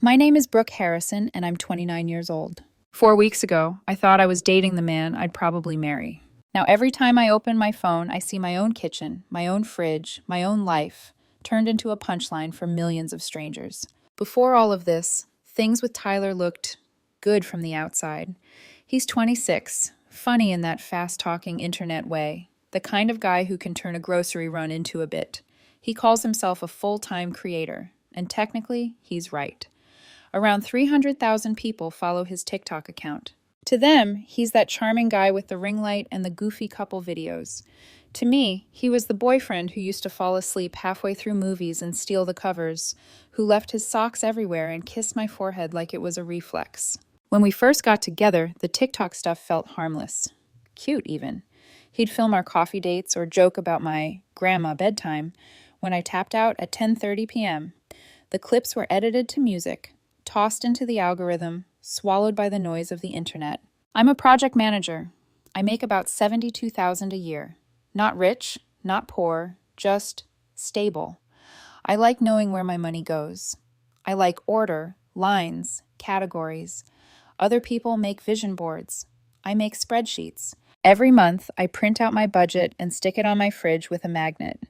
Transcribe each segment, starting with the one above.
My name is Brooke Harrison, and I'm 29 years old. 4 weeks ago, I thought I was dating the man I'd probably marry. Now, every time I open my phone, I see my own kitchen, my own fridge, my own life, turned into a punchline for millions of strangers. Before all of this, things with Tyler looked good from the outside. He's 26, funny in that fast-talking internet way, the kind of guy who can turn a grocery run into a bit. He calls himself a full-time creator, and technically, he's right. Around 300,000 people follow his TikTok account. To them, he's that charming guy with the ring light and the goofy couple videos. To me, he was the boyfriend who used to fall asleep halfway through movies and steal the covers, who left his socks everywhere and kissed my forehead like it was a reflex. When we first got together, the TikTok stuff felt harmless. Cute, even. He'd film our coffee dates or joke about my grandma bedtime when I tapped out at 10:30 p.m. The clips were edited to music, tossed into the algorithm, swallowed by the noise of the internet. I'm a project manager. I make about $72,000 a year. Not rich, not poor, just stable. I like knowing where my money goes. I like order, lines, categories. Other people make vision boards. I make spreadsheets. Every month, I print out my budget and stick it on my fridge with a magnet.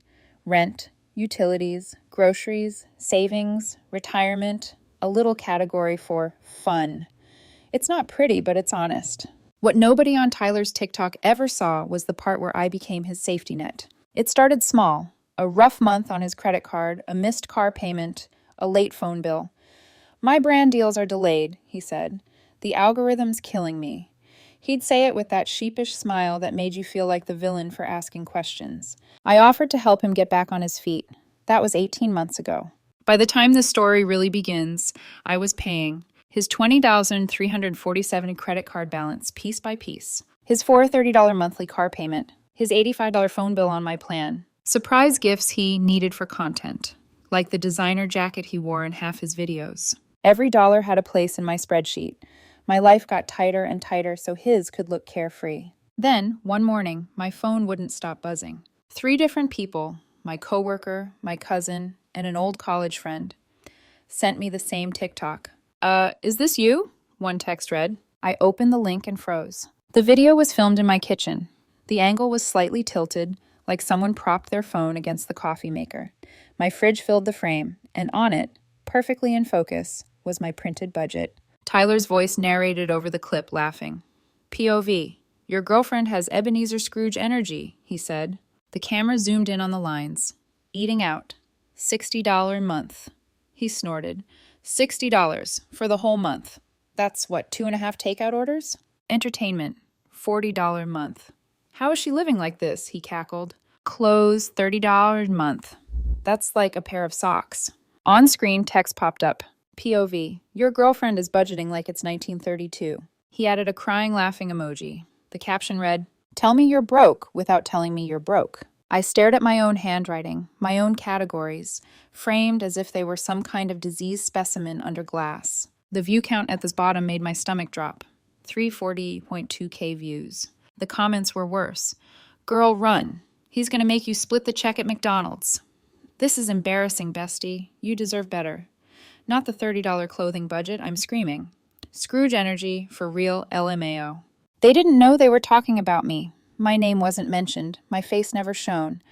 Rent, utilities, groceries, savings, retirement, a little category for fun. It's not pretty, but it's honest. What nobody on Tyler's TikTok ever saw was the part where I became his safety net. It started small, a rough month on his credit card, a missed car payment, a late phone bill. My brand deals are delayed, he said. The algorithm's killing me. He'd say it with that sheepish smile that made you feel like the villain for asking questions. I offered to help him get back on his feet. That was 18 months ago. By the time this story really begins, I was paying his $20,347 credit card balance piece by piece, his $430 monthly car payment, his $85 phone bill on my plan, surprise gifts he needed for content, like the designer jacket he wore in half his videos. Every dollar had a place in my spreadsheet. My life got tighter and tighter so his could look carefree. Then, one morning, my phone wouldn't stop buzzing. 3 different people, my coworker, my cousin, and an old college friend, sent me the same TikTok. Is this you? One text read. I opened the link and froze. The video was filmed in my kitchen. The angle was slightly tilted, like someone propped their phone against the coffee maker. My fridge filled the frame, and on it, perfectly in focus, was my printed budget. Tyler's voice narrated over the clip, laughing. POV, your girlfriend has Ebenezer Scrooge energy, he said. The camera zoomed in on the lines. Eating out. $60 a month. He snorted. $60 for the whole month. That's what, 2.5 takeout orders? Entertainment. $40 a month. How is she living like this? He cackled. Clothes, $30 a month. That's like a pair of socks. On screen, text popped up. POV, your girlfriend is budgeting like it's 1932. He added a crying, laughing emoji. The caption read, tell me you're broke without telling me you're broke. I stared at my own handwriting, my own categories, framed as if they were some kind of diseased specimen under glass. The view count at the bottom made my stomach drop. 340.2K views. The comments were worse. Girl, run. He's gonna make you split the check at McDonald's. This is embarrassing, bestie. You deserve better. Not the $30 clothing budget, I'm screaming. Scrooge energy for real LMAO. They didn't know they were talking about me. My name wasn't mentioned, my face never shown.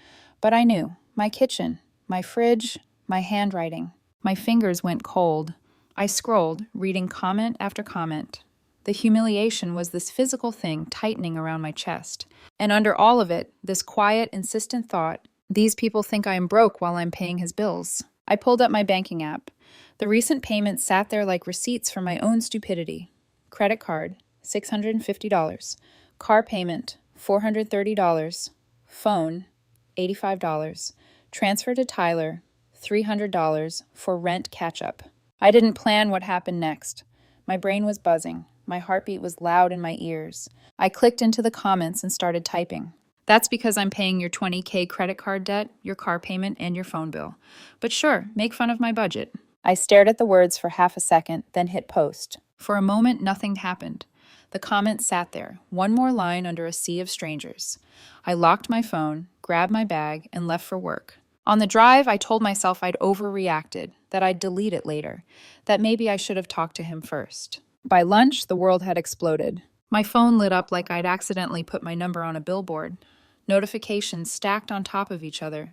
But I knew. My kitchen, my fridge, my handwriting. My fingers went cold. I scrolled, reading comment after comment. The humiliation was this physical thing tightening around my chest. And under all of it, this quiet, insistent thought, these people think I am broke while I'm paying his bills. I pulled up my banking app. The recent payments sat there like receipts for my own stupidity. Credit card, $650. Car payment, $430. Phone, $85. Transfer to Tyler, $300 for rent catch-up. I didn't plan what happened next. My brain was buzzing. My heartbeat was loud in my ears. I clicked into the comments and started typing. That's because I'm paying your $20K credit card debt, your car payment, and your phone bill. But sure, make fun of my budget. I stared at the words for half a second, then hit post. For a moment, nothing happened. The comment sat there, one more line under a sea of strangers. I locked my phone, grabbed my bag, and left for work. On the drive, I told myself I'd overreacted, that I'd delete it later, that maybe I should have talked to him first. By lunch, the world had exploded. My phone lit up like I'd accidentally put my number on a billboard. Notifications stacked on top of each other.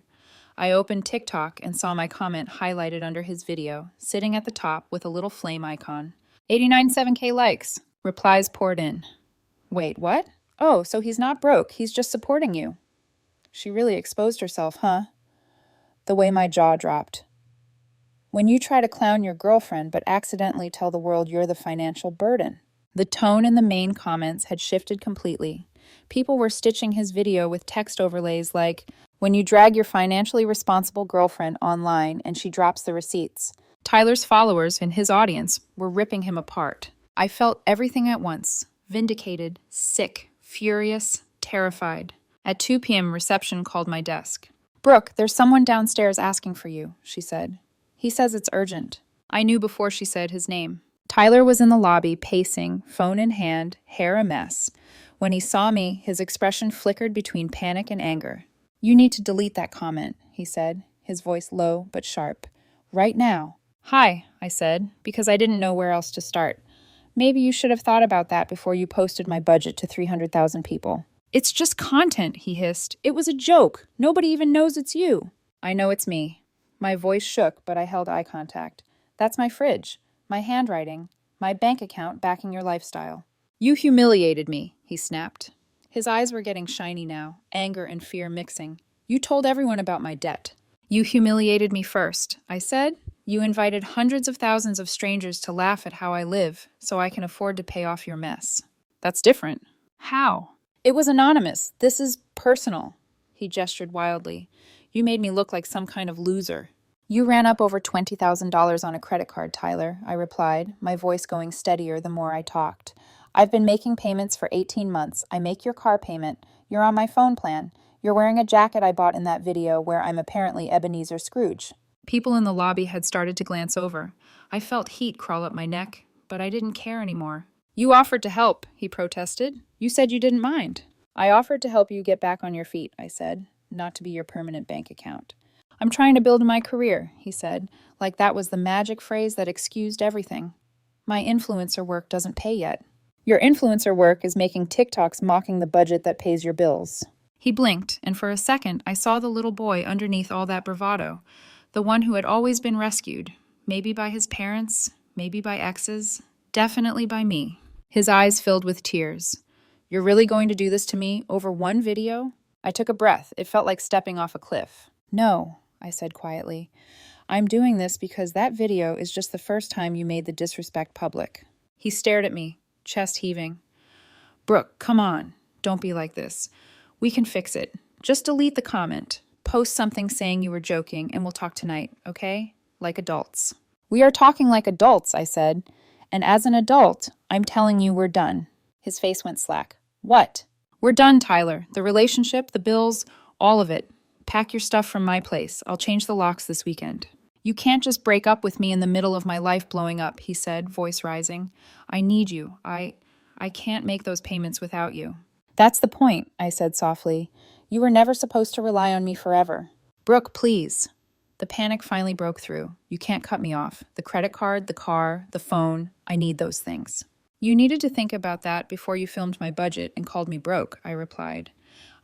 I opened TikTok and saw my comment highlighted under his video, sitting at the top with a little flame icon. 89.7K likes. Replies poured in. Wait, what? Oh, so he's not broke, he's just supporting you. She really exposed herself, huh? The way my jaw dropped. When you try to clown your girlfriend but accidentally tell the world you're the financial burden. The tone in the main comments had shifted completely. People were stitching his video with text overlays like, when you drag your financially responsible girlfriend online and she drops the receipts. Tyler's followers and his audience were ripping him apart. I felt everything at once. Vindicated, sick, furious, terrified. At 2 p.m., reception called my desk. "Brooke, there's someone downstairs asking for you," she said. "He says it's urgent." I knew before she said his name. Tyler was in the lobby, pacing, phone in hand, hair a mess. When he saw me, his expression flickered between panic and anger. "You need to delete that comment," he said, his voice low but sharp. "Right now." "Hi," I said, because I didn't know where else to start. "Maybe you should have thought about that before you posted my budget to 300,000 people. "It's just content," he hissed. "It was a joke. Nobody even knows it's you." "I know it's me." My voice shook, but I held eye contact. "That's my fridge, my handwriting, my bank account backing your lifestyle." "You humiliated me," he snapped. His eyes were getting shiny now, anger and fear mixing. "You told everyone about my debt." "You humiliated me first," I said. "You invited hundreds of thousands of strangers to laugh at how I live, so I can afford to pay off your mess." "That's different." "How?" "It was anonymous. This is personal." He gestured wildly. "You made me look like some kind of loser." "You ran up over $20,000 on a credit card, Tyler," I replied, my voice going steadier the more I talked. "I've been making payments for 18 months. I make your car payment. You're on my phone plan. You're wearing a jacket I bought in that video where I'm apparently Ebenezer Scrooge." People in the lobby had started to glance over. I felt heat crawl up my neck, but I didn't care anymore. "You offered to help," he protested. "You said you didn't mind." "I offered to help you get back on your feet," I said, "not to be your permanent bank account." "I'm trying to build my career," he said, like that was the magic phrase that excused everything. "My influencer work doesn't pay yet." "Your influencer work is making TikToks mocking the budget that pays your bills." He blinked, and for a second I saw the little boy underneath all that bravado, the one who had always been rescued, maybe by his parents, maybe by exes, definitely by me. His eyes filled with tears. "You're really going to do this to me over one video?" I took a breath. It felt like stepping off a cliff. "No," I said quietly. "I'm doing this because that video is just the first time you made the disrespect public." He stared at me, chest heaving. "Brooke, come on. Don't be like this. We can fix it. Just delete the comment. Post something saying you were joking, and we'll talk tonight, okay? Like adults." "We are talking like adults," I said. "And as an adult, I'm telling you we're done." His face went slack. "What?" "We're done, Tyler. The relationship, the bills, all of it. Pack your stuff from my place. I'll change the locks this weekend." "You can't just break up with me in the middle of my life blowing up," he said, voice rising. "I need you. I can't make those payments without you." "That's the point," I said softly. "You were never supposed to rely on me forever." "Brooke, please." The panic finally broke through. "You can't cut me off. The credit card, the car, the phone, I need those things." "You needed to think about that before you filmed my budget and called me broke," I replied.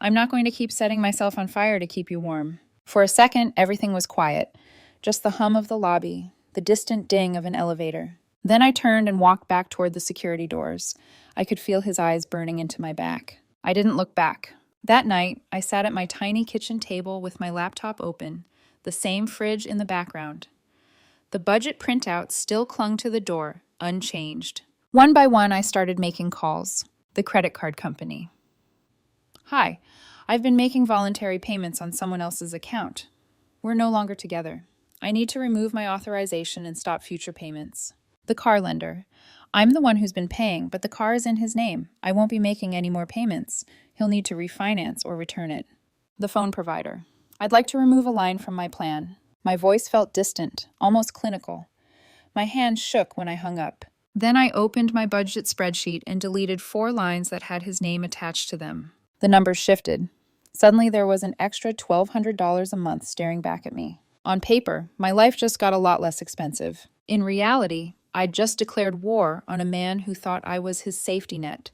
"I'm not going to keep setting myself on fire to keep you warm." For a second, everything was quiet. Just the hum of the lobby, the distant ding of an elevator. Then I turned and walked back toward the security doors. I could feel his eyes burning into my back. I didn't look back. That night, I sat at my tiny kitchen table with my laptop open, the same fridge in the background. The budget printout still clung to the door, unchanged. One by one, I started making calls. The credit card company. "Hi, I've been making voluntary payments on someone else's account. We're no longer together. I need to remove my authorization and stop future payments." The car lender. "I'm the one who's been paying, but the car is in his name. I won't be making any more payments. He'll need to refinance or return it." The phone provider. "I'd like to remove a line from my plan." My voice felt distant, almost clinical. My hand shook when I hung up. Then I opened my budget spreadsheet and deleted 4 lines that had his name attached to them. The numbers shifted. Suddenly, there was an extra $1,200 a month staring back at me. On paper, my life just got a lot less expensive. In reality, I'd just declared war on a man who thought I was his safety net,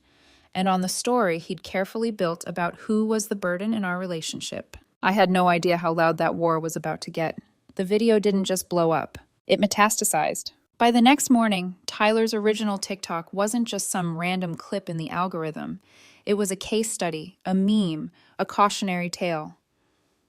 and on the story he'd carefully built about who was the burden in our relationship. I had no idea how loud that war was about to get. The video didn't just blow up, it metastasized. By the next morning, Tyler's original TikTok wasn't just some random clip in the algorithm. It was a case study, a meme, a cautionary tale.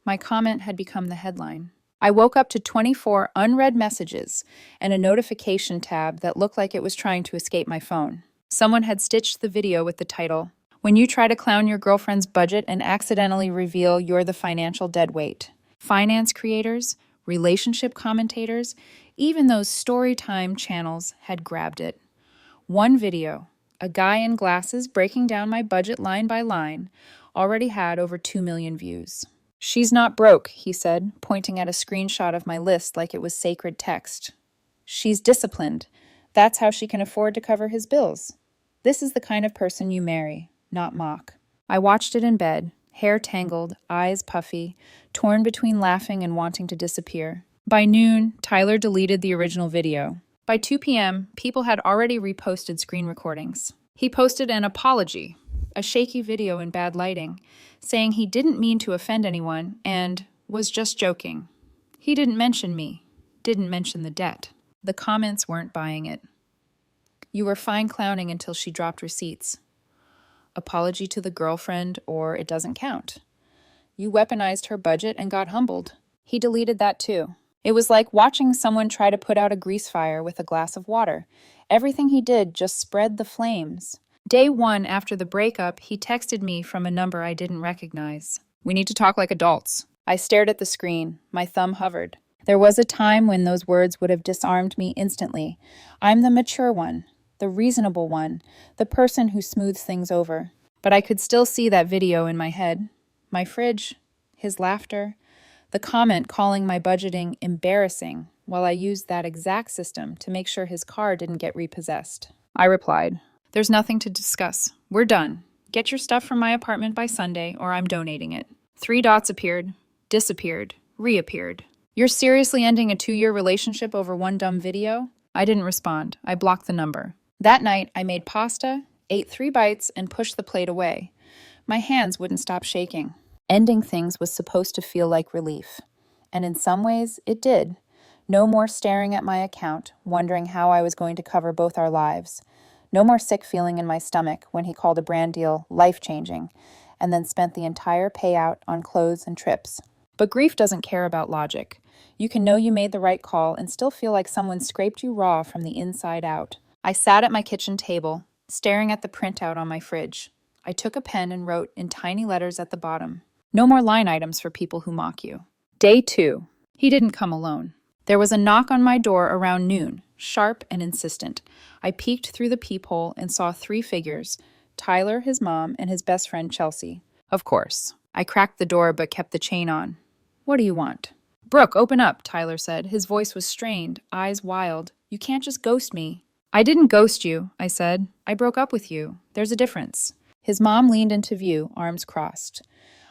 My comment had become the headline. I woke up to 24 unread messages and a notification tab that looked like it was trying to escape my phone. Someone had stitched the video with the title, "When you try to clown your girlfriend's budget and accidentally reveal you're the financial deadweight." Finance creators, relationship commentators, even those storytime channels had grabbed it. One video, a guy in glasses breaking down my budget line by line, already had over 2 million views. "She's not broke," he said, pointing at a screenshot of my list like it was sacred text. "She's disciplined. That's how she can afford to cover his bills. This is the kind of person you marry, not mock." I watched it in bed, hair tangled, eyes puffy, torn between laughing and wanting to disappear. By noon, Tyler deleted the original video. By 2 p.m., people had already reposted screen recordings. He posted an apology, a shaky video in bad lighting, saying he didn't mean to offend anyone and was just joking. He didn't mention me, didn't mention the debt. The comments weren't buying it. "You were fine clowning until she dropped receipts. Apology to the girlfriend or it doesn't count. You weaponized her budget and got humbled." He deleted that too. It was like watching someone try to put out a grease fire with a glass of water. Everything he did just spread the flames. Day 1 after the breakup, he texted me from a number I didn't recognize. "We need to talk like adults." I stared at the screen. My thumb hovered. There was a time when those words would have disarmed me instantly. I'm the mature one, the reasonable one, the person who smooths things over. But I could still see that video in my head. My fridge, his laughter, the comment calling my budgeting embarrassing, while I used that exact system to make sure his car didn't get repossessed. I replied, "There's nothing to discuss. We're done. Get your stuff from my apartment by Sunday, or I'm donating it." 3 dots appeared, disappeared, reappeared. "You're seriously ending a 2-year relationship over one dumb video?" I didn't respond. I blocked the number. That night, I made pasta, ate 3 bites, and pushed the plate away. My hands wouldn't stop shaking. Ending things was supposed to feel like relief. And in some ways, it did. No more staring at my account, wondering how I was going to cover both our lives. No more sick feeling in my stomach when he called a brand deal life-changing, and then spent the entire payout on clothes and trips. But grief doesn't care about logic. You can know you made the right call and still feel like someone scraped you raw from the inside out. I sat at my kitchen table, staring at the printout on my fridge. I took a pen and wrote in tiny letters at the bottom, "No more line items for people who mock you." Day 2. He didn't come alone. There was a knock on my door around noon, sharp and insistent. I peeked through the peephole and saw 3 figures, Tyler, his mom, and his best friend Chelsea. Of course. I cracked the door but kept the chain on. "What do you want?" "Brooke, open up," Tyler said. His voice was strained, eyes wild. "You can't just ghost me." "I didn't ghost you," I said. "I broke up with you. There's a difference." His mom leaned into view, arms crossed.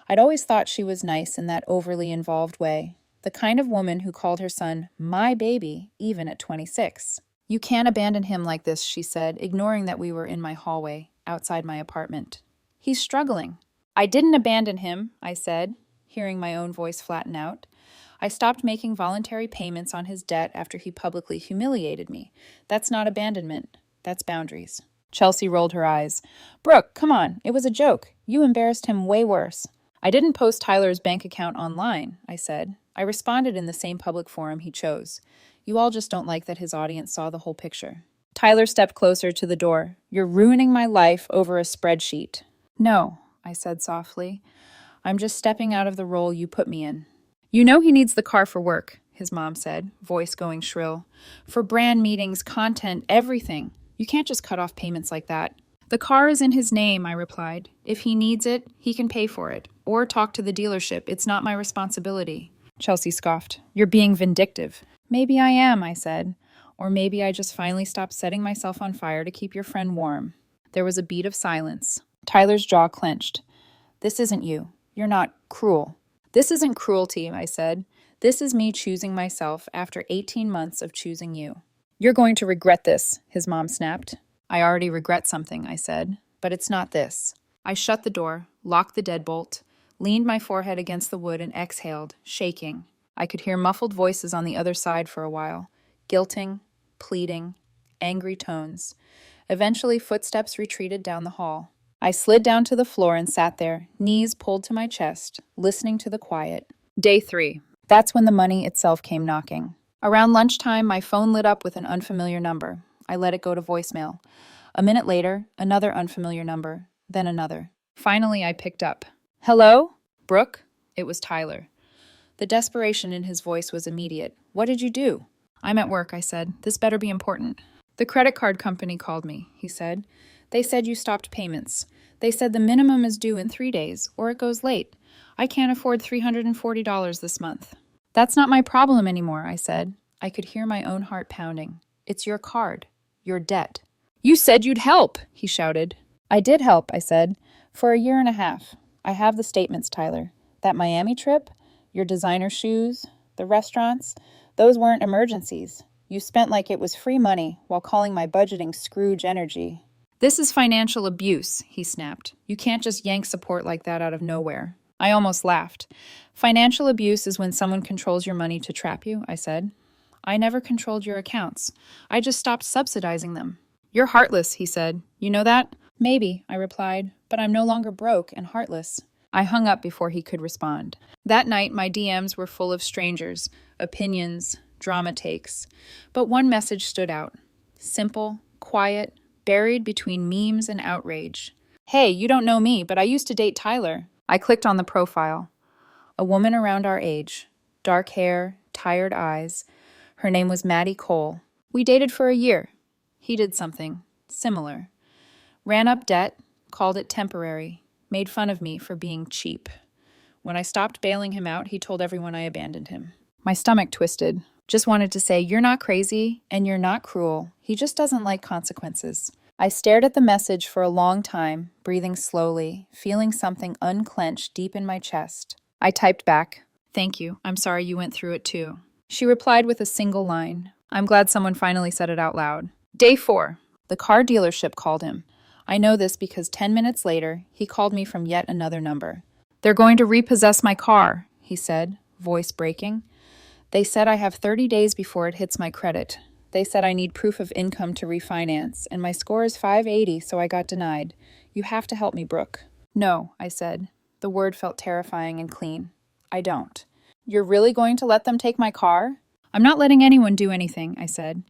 I'd always thought she was nice in that overly involved way, the kind of woman who called her son my baby, even at 26. "You can't abandon him like this," she said, ignoring that we were in my hallway, outside my apartment. "He's struggling." "I didn't abandon him," I said, hearing my own voice flatten out. "I stopped making voluntary payments on his debt after he publicly humiliated me. That's not abandonment. That's boundaries." Chelsea rolled her eyes. "Brooke, come on. It was a joke. You embarrassed him way worse." "I didn't post Tyler's bank account online," I said. "I responded in the same public forum he chose. You all just don't like that his audience saw the whole picture." Tyler stepped closer to the door. "You're ruining my life over a spreadsheet." "No," I said softly. "I'm just stepping out of the role you put me in." "You know he needs the car for work," his mom said, voice going shrill. "For brand meetings, content, everything. You can't just cut off payments like that." "The car is in his name," I replied. "If he needs it, he can pay for it. Or talk to the dealership. It's not my responsibility." Chelsea scoffed. "You're being vindictive." "Maybe I am," I said. "Or maybe I just finally stopped setting myself on fire to keep your friend warm." There was a beat of silence. Tyler's jaw clenched. "This isn't you. You're not cruel. This isn't cruelty, I said. This is me choosing myself after 18 months of choosing you. You're going to regret this, his mom snapped. I already regret something, I said, but it's not this. I shut the door, locked the deadbolt, leaned my forehead against the wood and exhaled, shaking. I could hear muffled voices on the other side for a while, guilting, pleading, angry tones. Eventually, footsteps retreated down the hall. I slid down to the floor and sat there, knees pulled to my chest, listening to the quiet. Day 3. That's when the money itself came knocking. Around lunchtime, my phone lit up with an unfamiliar number. I let it go to voicemail. A minute later, another unfamiliar number, then another. Finally, I picked up. Hello? Brooke? It was Tyler. The desperation in his voice was immediate. What did you do? I'm at work, I said. This better be important. The credit card company called me, he said. They said you stopped payments. They said the minimum is due in 3 days, or it goes late. I can't afford $340 this month. That's not my problem anymore, I said. I could hear my own heart pounding. It's your card. Your debt. You said you'd help, he shouted. I did help, I said. For 1.5 years. I have the statements, Tyler. That Miami trip, your designer shoes, the restaurants, those weren't emergencies. You spent like it was free money while calling my budgeting Scrooge energy. This is financial abuse, he snapped. You can't just yank support like that out of nowhere. I almost laughed. Financial abuse is when someone controls your money to trap you, I said. I never controlled your accounts. I just stopped subsidizing them. You're heartless, he said. You know that? Maybe, I replied, but I'm no longer broke and heartless. I hung up before he could respond. That night, my DMs were full of strangers, opinions, drama takes. But one message stood out. Simple, quiet, buried between memes and outrage. Hey, you don't know me, but I used to date Tyler. I clicked on the profile. A woman around our age. Dark hair, tired eyes. Her name was Maddie Cole. We dated for 1 year. He did something similar. Ran up debt, called it temporary, made fun of me for being cheap. When I stopped bailing him out, he told everyone I abandoned him. My stomach twisted. Just wanted to say, you're not crazy, and you're not cruel. He just doesn't like consequences. I stared at the message for a long time, breathing slowly, feeling something unclench deep in my chest. I typed back, "Thank you. I'm sorry you went through it too." She replied with a single line. I'm glad someone finally said it out loud. Day 4. The car dealership called him. I know this because 10 minutes later, he called me from yet another number. They're going to repossess my car, he said, voice breaking. They said I have 30 days before it hits my credit. They said I need proof of income to refinance, and my score is 580, so I got denied. You have to help me, Brooke. No, I said. The word felt terrifying and clean. I don't. You're really going to let them take my car? I'm not letting anyone do anything, I said.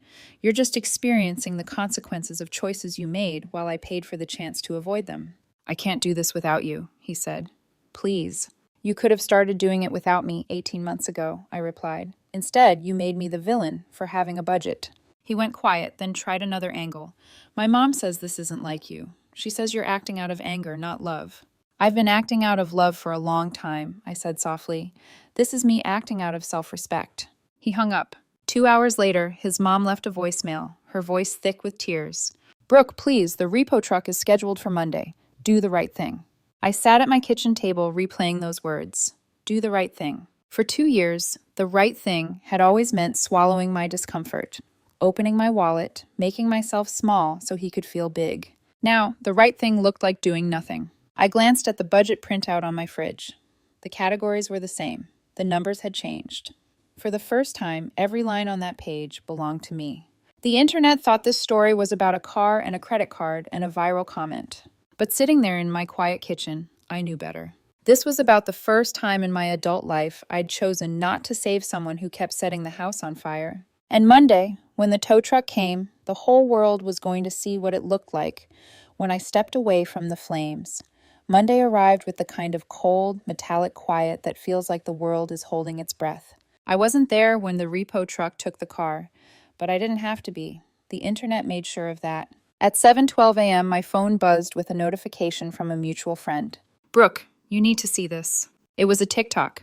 You're just experiencing the consequences of choices you made while I paid for the chance to avoid them. I can't do this without you, he said. Please. You could have started doing it without me 18 months ago, I replied. Instead, you made me the villain for having a budget. He went quiet, then tried another angle. My mom says this isn't like you. She says you're acting out of anger, not love. I've been acting out of love for a long time, I said softly. This is me acting out of self-respect. He hung up. 2 hours later, his mom left a voicemail, her voice thick with tears. Brooke, please, the repo truck is scheduled for Monday. Do the right thing. I sat at my kitchen table replaying those words. Do the right thing. For 2 years, the right thing had always meant swallowing my discomfort, opening my wallet, making myself small so he could feel big. Now, the right thing looked like doing nothing. I glanced at the budget printout on my fridge. The categories were the same. The numbers had changed. For the first time, every line on that page belonged to me. The internet thought this story was about a car and a credit card and a viral comment. But sitting there in my quiet kitchen, I knew better. This was about the first time in my adult life I'd chosen not to save someone who kept setting the house on fire. And Monday, when the tow truck came, the whole world was going to see what it looked like when I stepped away from the flames. Monday arrived with the kind of cold, metallic quiet that feels like the world is holding its breath. I wasn't there when the repo truck took the car, but I didn't have to be. The internet made sure of that. At 7:12 a.m., my phone buzzed with a notification from a mutual friend. Brooke, you need to see this. It was a TikTok.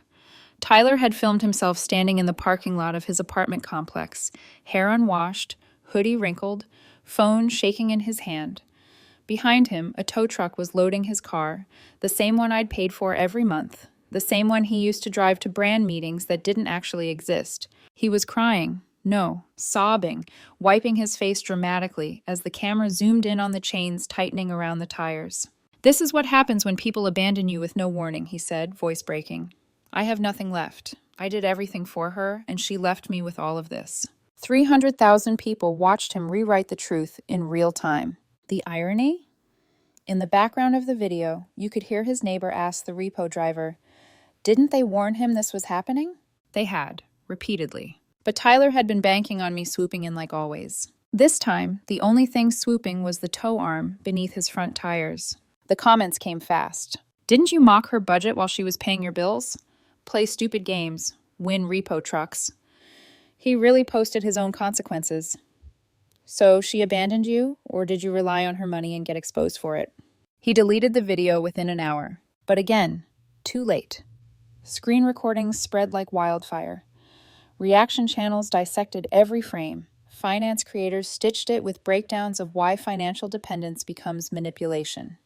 Tyler had filmed himself standing in the parking lot of his apartment complex, hair unwashed, hoodie wrinkled, phone shaking in his hand. Behind him, a tow truck was loading his car, the same one I'd paid for every month, the same one he used to drive to brand meetings that didn't actually exist. He was crying, no, sobbing, wiping his face dramatically as the camera zoomed in on the chains tightening around the tires. "This is what happens when people abandon you with no warning," he said, voice breaking. "I have nothing left. I did everything for her, and she left me with all of this." 300,000 people watched him rewrite the truth in real time. The irony? In the background of the video, you could hear his neighbor ask the repo driver, "Didn't they warn him this was happening?" They had, repeatedly. But Tyler had been banking on me swooping in like always. This time, the only thing swooping was the tow arm beneath his front tires. The comments came fast. "Didn't you mock her budget while she was paying your bills? Play stupid games, win repo trucks." He really posted his own consequences. "So she abandoned you, or did you rely on her money and get exposed for it?" He deleted the video within an hour. But again, too late. Screen recordings spread like wildfire. Reaction channels dissected every frame. Finance creators stitched it with breakdowns of why financial dependence becomes manipulation.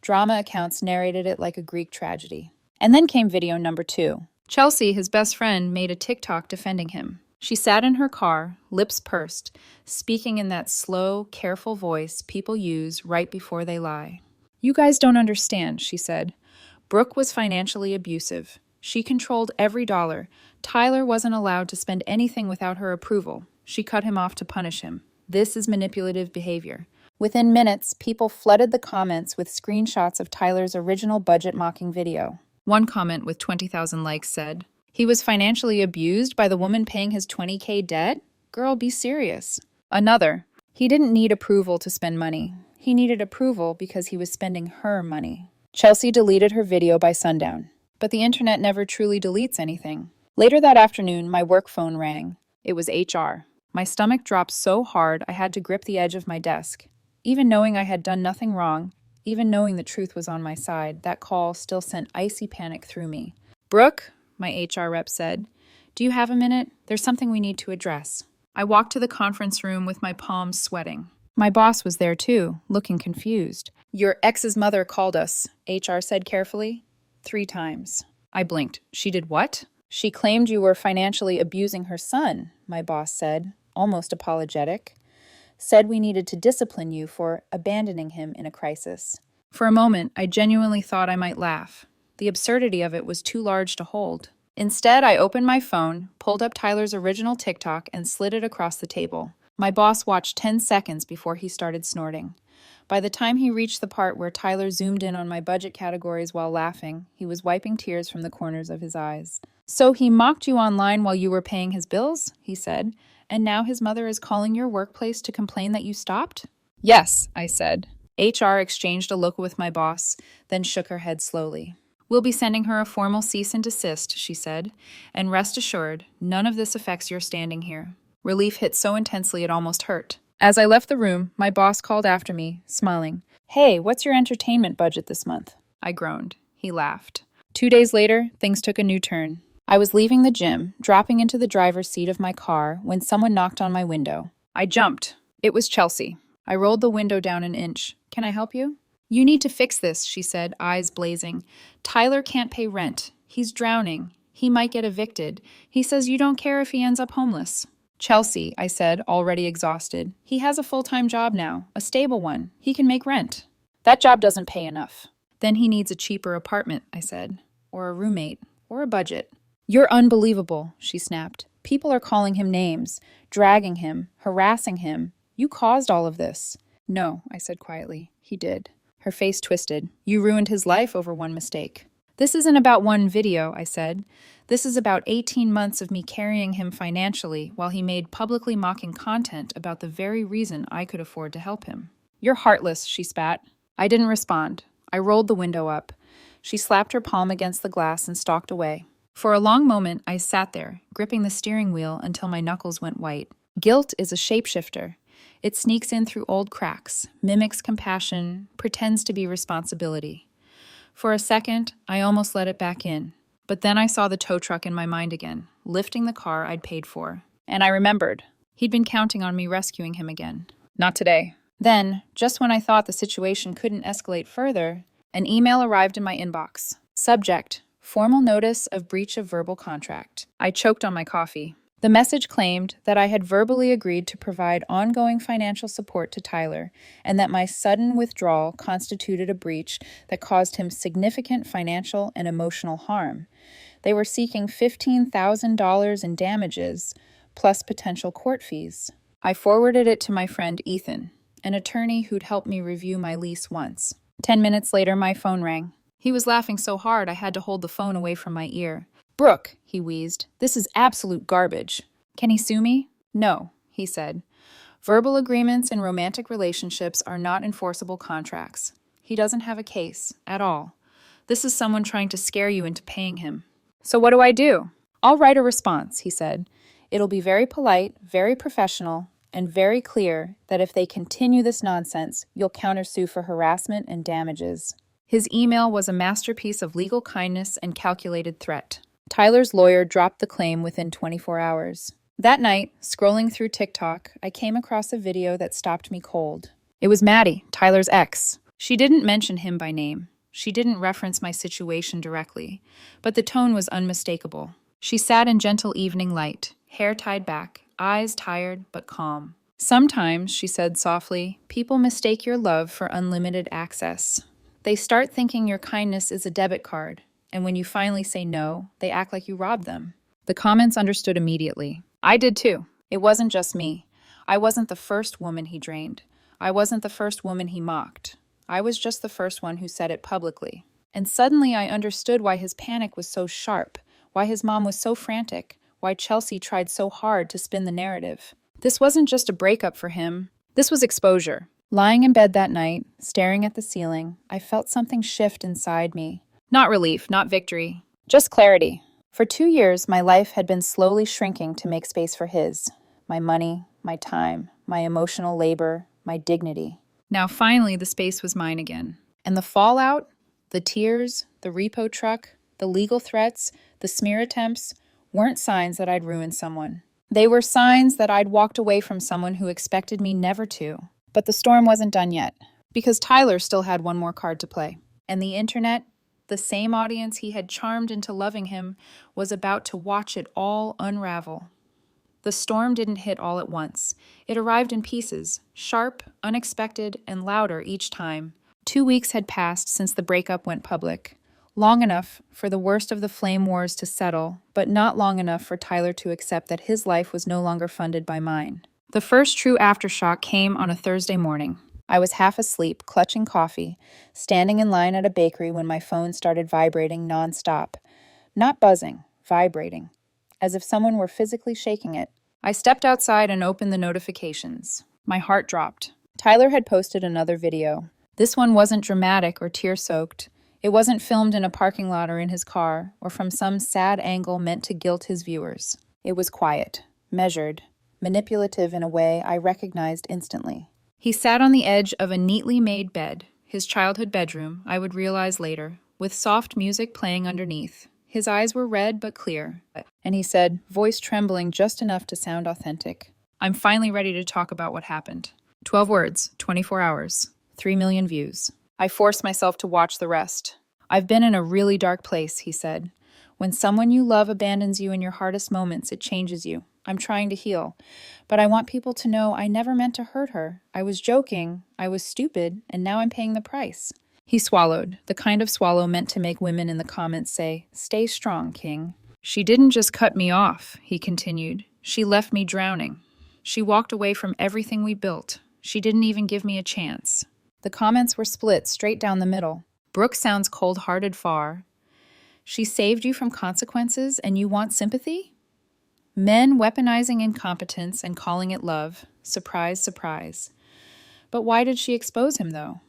Drama accounts narrated it like a Greek tragedy. And then came video number 2. Chelsea, his best friend, made a TikTok defending him. She sat in her car, lips pursed, speaking in that slow, careful voice people use right before they lie. "You guys don't understand," she said. "Brooke was financially abusive. She controlled every dollar. Tyler wasn't allowed to spend anything without her approval. She cut him off to punish him. This is manipulative behavior." Within minutes, people flooded the comments with screenshots of Tyler's original budget-mocking video. One comment with 20,000 likes said, "He was financially abused by the woman paying his $20K debt? Girl, be serious." Another, "He didn't need approval to spend money. He needed approval because he was spending her money." Chelsea deleted her video by sundown. But the internet never truly deletes anything. Later that afternoon, my work phone rang. It was HR. My stomach dropped so hard I had to grip the edge of my desk. Even knowing I had done nothing wrong, even knowing the truth was on my side, that call still sent icy panic through me. "Brooke," my HR rep said, "do you have a minute? There's something we need to address." I walked to the conference room with my palms sweating. My boss was there too, looking confused. "Your ex's mother called us," HR said carefully. 3 times. I blinked. "She did what?" "She claimed you were financially abusing her son," my boss said, almost apologetic. "Said we needed to discipline you for abandoning him in a crisis." For a moment, I genuinely thought I might laugh. The absurdity of it was too large to hold. Instead, I opened my phone, pulled up Tyler's original TikTok, and slid it across the table. My boss watched 10 seconds before he started snorting. By the time he reached the part where Tyler zoomed in on my budget categories while laughing, he was wiping tears from the corners of his eyes. "So he mocked you online while you were paying his bills," he said, "and now his mother is calling your workplace to complain that you stopped?" "Yes," I said. HR exchanged a look with my boss, then shook her head slowly. "We'll be sending her a formal cease and desist," she said, "and rest assured, none of this affects your standing here." Relief hit so intensely it almost hurt. As I left the room, my boss called after me, smiling. "Hey, what's your entertainment budget this month?" I groaned. He laughed. 2 days later, things took a new turn. I was leaving the gym, dropping into the driver's seat of my car, when someone knocked on my window. I jumped. It was Chelsea. I rolled the window down an inch. "Can I help you?" "You need to fix this," she said, eyes blazing. "Tyler can't pay rent. He's drowning. He might get evicted. He says you don't care if he ends up homeless." "Chelsea," I said, already exhausted. "He has a full-time job now, a stable one. He can make rent." "That job doesn't pay enough." "Then he needs a cheaper apartment," I said. "Or a roommate. Or a budget." "You're unbelievable," she snapped. "People are calling him names, dragging him, harassing him. You caused all of this." "No," I said quietly. "He did." Her face twisted. "You ruined his life over one mistake." "This isn't about one video," I said. "This is about 18 months of me carrying him financially while he made publicly mocking content about the very reason I could afford to help him." "You're heartless," she spat. I didn't respond. I rolled the window up. She slapped her palm against the glass and stalked away. For a long moment, I sat there, gripping the steering wheel until my knuckles went white. Guilt is a shapeshifter. It sneaks in through old cracks, mimics compassion, pretends to be responsibility. For a second, I almost let it back in. But then I saw the tow truck in my mind again, lifting the car I'd paid for. And I remembered. He'd been counting on me rescuing him again. Not today. Then, just when I thought the situation couldn't escalate further, an email arrived in my inbox. Subject: Formal notice of breach of verbal contract. I choked on my coffee. The message claimed that I had verbally agreed to provide ongoing financial support to Tyler, and that my sudden withdrawal constituted a breach that caused him significant financial and emotional harm. They were seeking $15,000 in damages, plus potential court fees. I forwarded it to my friend Ethan, an attorney who'd helped me review my lease once. 10 minutes later, my phone rang. He was laughing so hard I had to hold the phone away from my ear. "Brooke," he wheezed, "this is absolute garbage." "Can he sue me?" "No," he said. "Verbal agreements in romantic relationships are not enforceable contracts. He doesn't have a case, at all. This is someone trying to scare you into paying him." "So what do I do?" "I'll write a response," he said. "It'll be very polite, very professional, and very clear that if they continue this nonsense, you'll countersue for harassment and damages." His email was a masterpiece of legal kindness and calculated threat. Tyler's lawyer dropped the claim within 24 hours. That night, scrolling through TikTok, I came across a video that stopped me cold. It was Maddie, Tyler's ex. She didn't mention him by name. She didn't reference my situation directly, but the tone was unmistakable. She sat in gentle evening light, hair tied back, eyes tired but calm. "Sometimes," she said softly, "people mistake your love for unlimited access. They start thinking your kindness is a debit card, and when you finally say no, they act like you robbed them." The comments understood immediately. I did too. It wasn't just me. I wasn't the first woman he drained. I wasn't the first woman he mocked. I was just the first one who said it publicly. And suddenly I understood why his panic was so sharp, why his mom was so frantic, why Chelsea tried so hard to spin the narrative. This wasn't just a breakup for him. This was exposure. Lying in bed that night, staring at the ceiling, I felt something shift inside me. Not relief, not victory, just clarity. For 2 years, my life had been slowly shrinking to make space for his. My money, my time, my emotional labor, my dignity. Now finally, the space was mine again. And the fallout, the tears, the repo truck, the legal threats, the smear attempts, weren't signs that I'd ruined someone. They were signs that I'd walked away from someone who expected me never to. But the storm wasn't done yet, because Tyler still had one more card to play. And the internet, the same audience he had charmed into loving him, was about to watch it all unravel. The storm didn't hit all at once. It arrived in pieces, sharp, unexpected, and louder each time. 2 weeks had passed since the breakup went public. Long enough for the worst of the flame wars to settle, but not long enough for Tyler to accept that his life was no longer funded by mine. The first true aftershock came on a Thursday morning. I was half asleep, clutching coffee, standing in line at a bakery when my phone started vibrating nonstop. Not buzzing, vibrating, as if someone were physically shaking it. I stepped outside and opened the notifications. My heart dropped. Tyler had posted another video. This one wasn't dramatic or tear-soaked. It wasn't filmed in a parking lot or in his car, or from some sad angle meant to guilt his viewers. It was quiet, measured, manipulative in a way I recognized instantly. He sat on the edge of a neatly made bed, his childhood bedroom, I would realize later, with soft music playing underneath. His eyes were red but clear, and he said, voice trembling just enough to sound authentic, "I'm finally ready to talk about what happened." 12 words, 24 hours, 3 million views. I forced myself to watch the rest. "I've been in a really dark place," he said. "When someone you love abandons you in your hardest moments, it changes you. I'm trying to heal. But I want people to know I never meant to hurt her. I was joking, I was stupid, and now I'm paying the price." He swallowed, the kind of swallow meant to make women in the comments say, "Stay strong, King." "She didn't just cut me off," he continued. "She left me drowning. She walked away from everything we built. She didn't even give me a chance." The comments were split straight down the middle. "Brooke sounds cold-hearted far." "She saved you from consequences and you want sympathy?" Men weaponizing incompetence and calling it love. Surprise, surprise. But why did she expose him, though?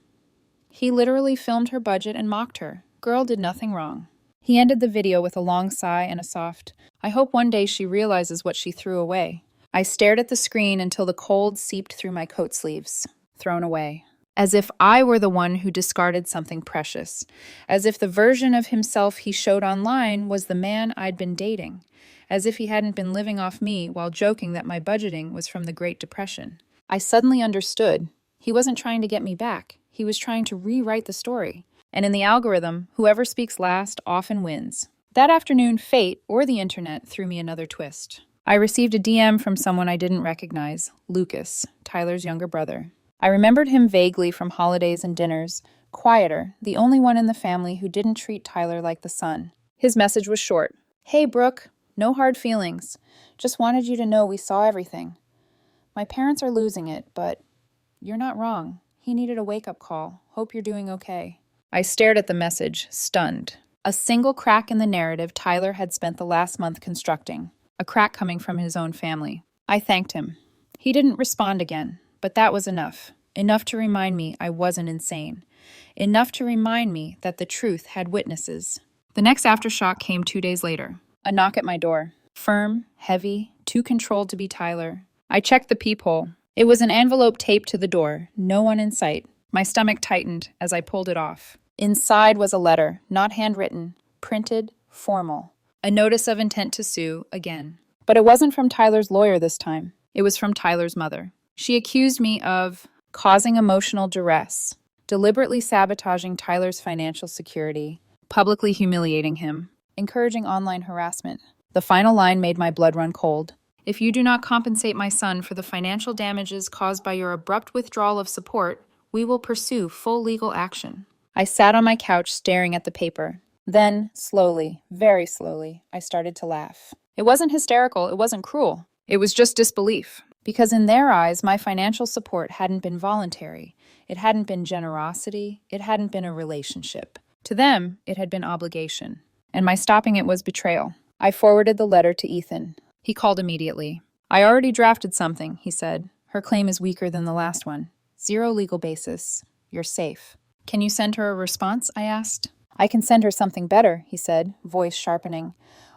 He literally filmed her budget and mocked her. Girl did nothing wrong. He ended the video with a long sigh and a soft, "I hope one day she realizes what she threw away." I stared at the screen until the cold seeped through my coat sleeves. Thrown away. As if I were the one who discarded something precious. As if the version of himself he showed online was the man I'd been dating. As if he hadn't been living off me while joking that my budgeting was from the Great Depression. I suddenly understood. He wasn't trying to get me back. He was trying to rewrite the story. And in the algorithm, whoever speaks last often wins. That afternoon, fate, or the internet, threw me another twist. I received a DM from someone I didn't recognize, Lucas, Tyler's younger brother. I remembered him vaguely from holidays and dinners, quieter, the only one in the family who didn't treat Tyler like the son. His message was short. Hey, Brooke, no hard feelings. Just wanted you to know we saw everything. My parents are losing it, but you're not wrong. He needed a wake-up call. Hope you're doing okay. I stared at the message, stunned. A single crack in the narrative Tyler had spent the last month constructing. A crack coming from his own family. I thanked him. He didn't respond again, but that was enough. Enough to remind me I wasn't insane. Enough to remind me that the truth had witnesses. The next aftershock came 2 days later. A knock at my door. Firm, heavy, too controlled to be Tyler. I checked the peephole. It was an envelope taped to the door, no one in sight. My stomach tightened as I pulled it off. Inside was a letter, not handwritten, printed, formal. A notice of intent to sue, again. But it wasn't from Tyler's lawyer this time. It was from Tyler's mother. She accused me of causing emotional duress, deliberately sabotaging Tyler's financial security, publicly humiliating him, encouraging online harassment. The final line made my blood run cold. If you do not compensate my son for the financial damages caused by your abrupt withdrawal of support, we will pursue full legal action. I sat on my couch staring at the paper. Then, slowly, very slowly, I started to laugh. It wasn't hysterical, it wasn't cruel. It was just disbelief. Because in their eyes, my financial support hadn't been voluntary. It hadn't been generosity. It hadn't been a relationship. To them, it had been obligation. And my stopping it was betrayal. I forwarded the letter to Ethan. He called immediately. I already drafted something, he said. Her claim is weaker than the last one. Zero legal basis. You're safe. Can you send her a response? I asked. I can send her something better, he said, voice sharpening.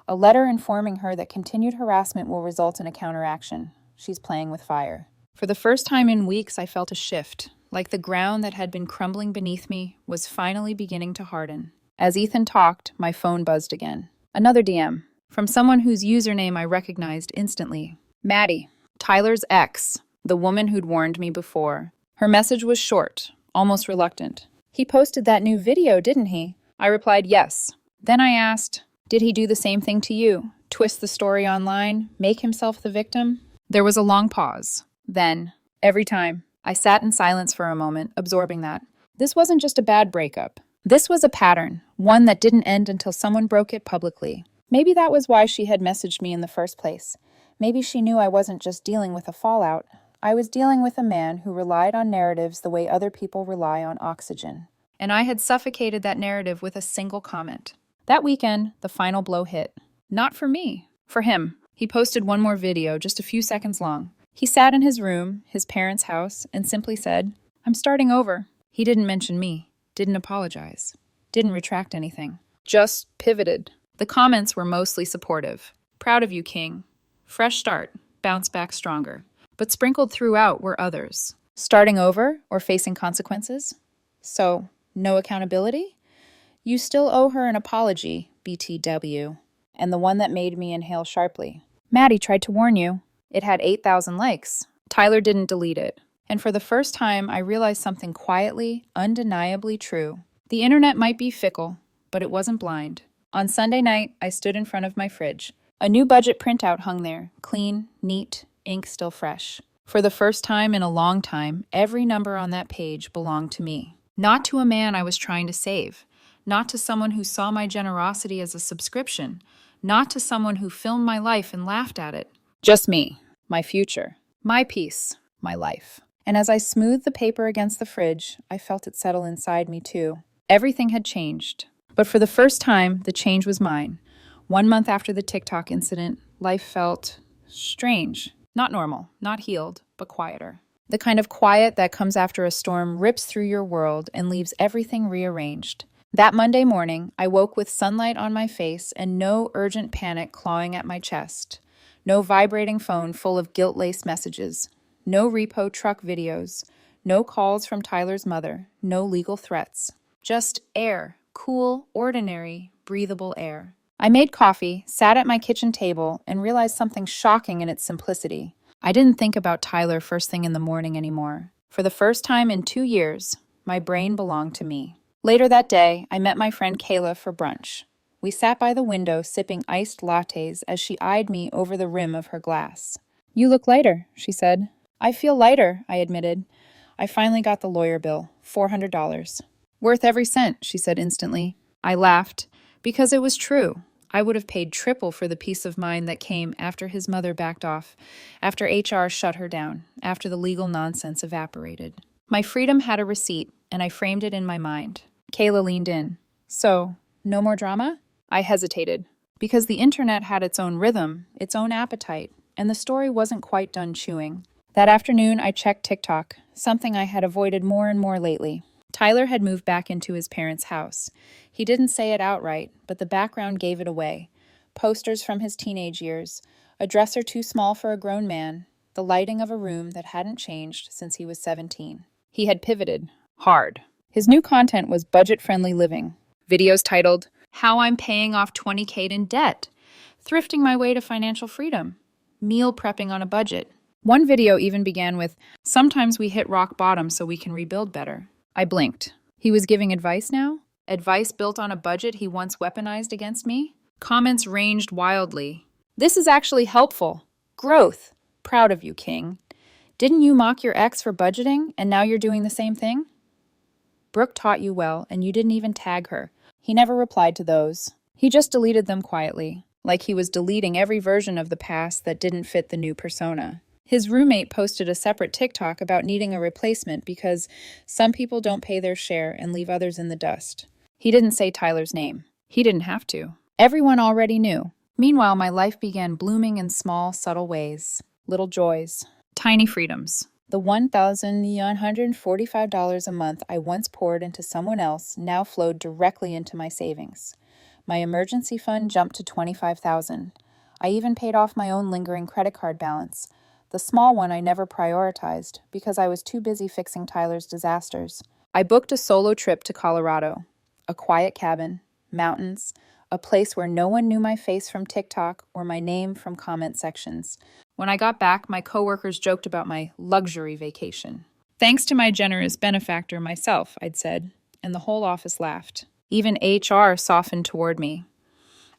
A letter informing her that continued harassment will result in a counteraction. She's playing with fire. For the first time in weeks, I felt a shift, like the ground that had been crumbling beneath me was finally beginning to harden. As Ethan talked, my phone buzzed again. Another DM, from someone whose username I recognized instantly. Maddie, Tyler's ex, the woman who'd warned me before. Her message was short, almost reluctant. He posted that new video, didn't he? I replied, yes. Then I asked, did he do the same thing to you? Twist the story online? Make himself the victim? There was a long pause. Then, every time, I sat in silence for a moment, absorbing that. This wasn't just a bad breakup. This was a pattern, one that didn't end until someone broke it publicly. Maybe that was why she had messaged me in the first place. Maybe she knew I wasn't just dealing with a fallout. I was dealing with a man who relied on narratives the way other people rely on oxygen. And I had suffocated that narrative with a single comment. That weekend, the final blow hit. Not for me, for him. He posted one more video, just a few seconds long. He sat in his room, his parents' house, and simply said, I'm starting over. He didn't mention me, didn't apologize, didn't retract anything. Just pivoted. The comments were mostly supportive. Proud of you, King. Fresh start, bounce back stronger. But sprinkled throughout were others. Starting over or facing consequences? So, no accountability? You still owe her an apology, BTW. And the one that made me inhale sharply. Maddie tried to warn you. It had 8,000 likes. Tyler didn't delete it. And for the first time, I realized something quietly, undeniably true. The internet might be fickle, but it wasn't blind. On Sunday night, I stood in front of my fridge. A new budget printout hung there, clean, neat, ink still fresh. For the first time in a long time, every number on that page belonged to me. Not to a man I was trying to save. Not to someone who saw my generosity as a subscription. Not to someone who filmed my life and laughed at it. Just me, my future, my peace, my life. And as I smoothed the paper against the fridge, I felt it settle inside me too. Everything had changed. But for the first time, the change was mine. 1 month after the TikTok incident, life felt strange. Not normal, not healed, but quieter. The kind of quiet that comes after a storm rips through your world and leaves everything rearranged. That Monday morning, I woke with sunlight on my face and no urgent panic clawing at my chest. No vibrating phone full of guilt-laced messages. No repo truck videos. No calls from Tyler's mother. No legal threats. Just air. Cool, ordinary, breathable air. I made coffee, sat at my kitchen table, and realized something shocking in its simplicity. I didn't think about Tyler first thing in the morning anymore. For the first time in 2 years, my brain belonged to me. Later that day, I met my friend Kayla for brunch. We sat by the window sipping iced lattes as she eyed me over the rim of her glass. "You look lighter," she said. "I feel lighter," I admitted. I finally got the lawyer bill, $400. "Worth every cent," she said instantly. I laughed, because it was true. I would have paid triple for the peace of mind that came after his mother backed off, after HR shut her down, after the legal nonsense evaporated. My freedom had a receipt, and I framed it in my mind. Kayla leaned in. "So, no more drama?" I hesitated, because the internet had its own rhythm, its own appetite, and the story wasn't quite done chewing. That afternoon, I checked TikTok, something I had avoided more and more lately. Tyler had moved back into his parents' house. He didn't say it outright, but the background gave it away. Posters from his teenage years, a dresser too small for a grown man, the lighting of a room that hadn't changed since he was 17. He had pivoted. Hard. His new content was budget-friendly living. Videos titled, "How I'm Paying Off 20K in Debt," "Thrifting My Way to Financial Freedom," "Meal Prepping on a Budget." One video even began with, "Sometimes we hit rock bottom so we can rebuild better." I blinked. He was giving advice now? Advice built on a budget he once weaponized against me? Comments ranged wildly. "This is actually helpful. Growth. Proud of you, King. Didn't you mock your ex for budgeting, and now you're doing the same thing? Brooke taught you well, and you didn't even tag her." He never replied to those. He just deleted them quietly, like he was deleting every version of the past that didn't fit the new persona. His roommate posted a separate TikTok about needing a replacement because some people don't pay their share and leave others in the dust. He didn't say Tyler's name. He didn't have to. Everyone already knew. Meanwhile, my life began blooming in small, subtle ways. Little joys. Tiny freedoms. The $1,145 a month I once poured into someone else now flowed directly into my savings. My emergency fund jumped to $25,000. I even paid off my own lingering credit card balance, the small one I never prioritized because I was too busy fixing Tyler's disasters. I booked a solo trip to Colorado. A quiet cabin, mountains, a place where no one knew my face from TikTok or my name from comment sections. When I got back, my coworkers joked about my luxury vacation. "Thanks to my generous benefactor myself," I'd said, and the whole office laughed. Even HR softened toward me.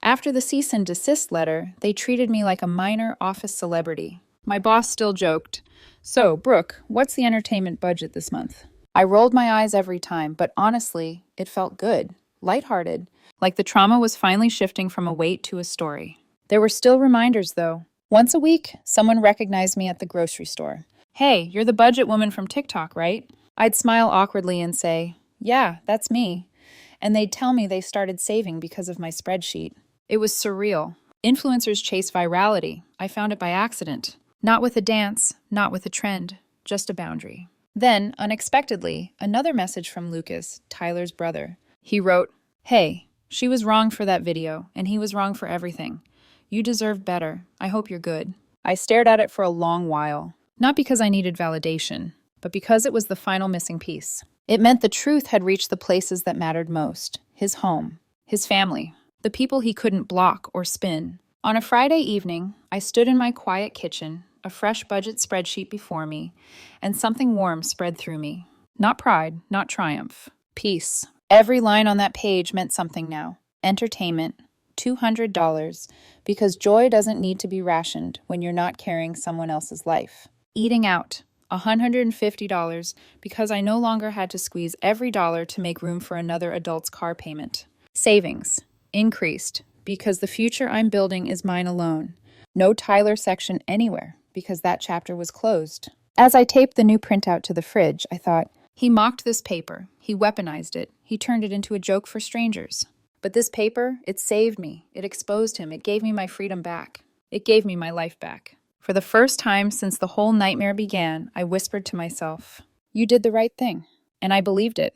After the cease and desist letter, they treated me like a minor office celebrity. My boss still joked, "So, Brooke, what's the entertainment budget this month?" I rolled my eyes every time, but honestly, it felt good, lighthearted, like the trauma was finally shifting from a weight to a story. There were still reminders, though. Once a week, someone recognized me at the grocery store. "Hey, you're the budget woman from TikTok, right?" I'd smile awkwardly and say, "Yeah, that's me." And they'd tell me they started saving because of my spreadsheet. It was surreal. Influencers chase virality. I found it by accident. Not with a dance, not with a trend, just a boundary. Then, unexpectedly, another message from Lucas, Tyler's brother. He wrote, "Hey, she was wrong for that video, and he was wrong for everything. You deserve better. I hope you're good." I stared at it for a long while, not because I needed validation, but because it was the final missing piece. It meant the truth had reached the places that mattered most: his home, his family, the people he couldn't block or spin. On a Friday evening, I stood in my quiet kitchen, a fresh budget spreadsheet before me, and something warm spread through me. Not pride, not triumph. Peace. Every line on that page meant something now. Entertainment. $200, because joy doesn't need to be rationed when you're not carrying someone else's life. Eating out. $150, because I no longer had to squeeze every dollar to make room for another adult's car payment. Savings. Increased, because the future I'm building is mine alone. No Tyler section anywhere, because that chapter was closed. As I taped the new printout to the fridge, I thought, he mocked this paper. He weaponized it. He turned it into a joke for strangers. But this paper, it saved me. It exposed him. It gave me my freedom back. It gave me my life back. For the first time since the whole nightmare began, I whispered to myself, "You did the right thing." And I believed it.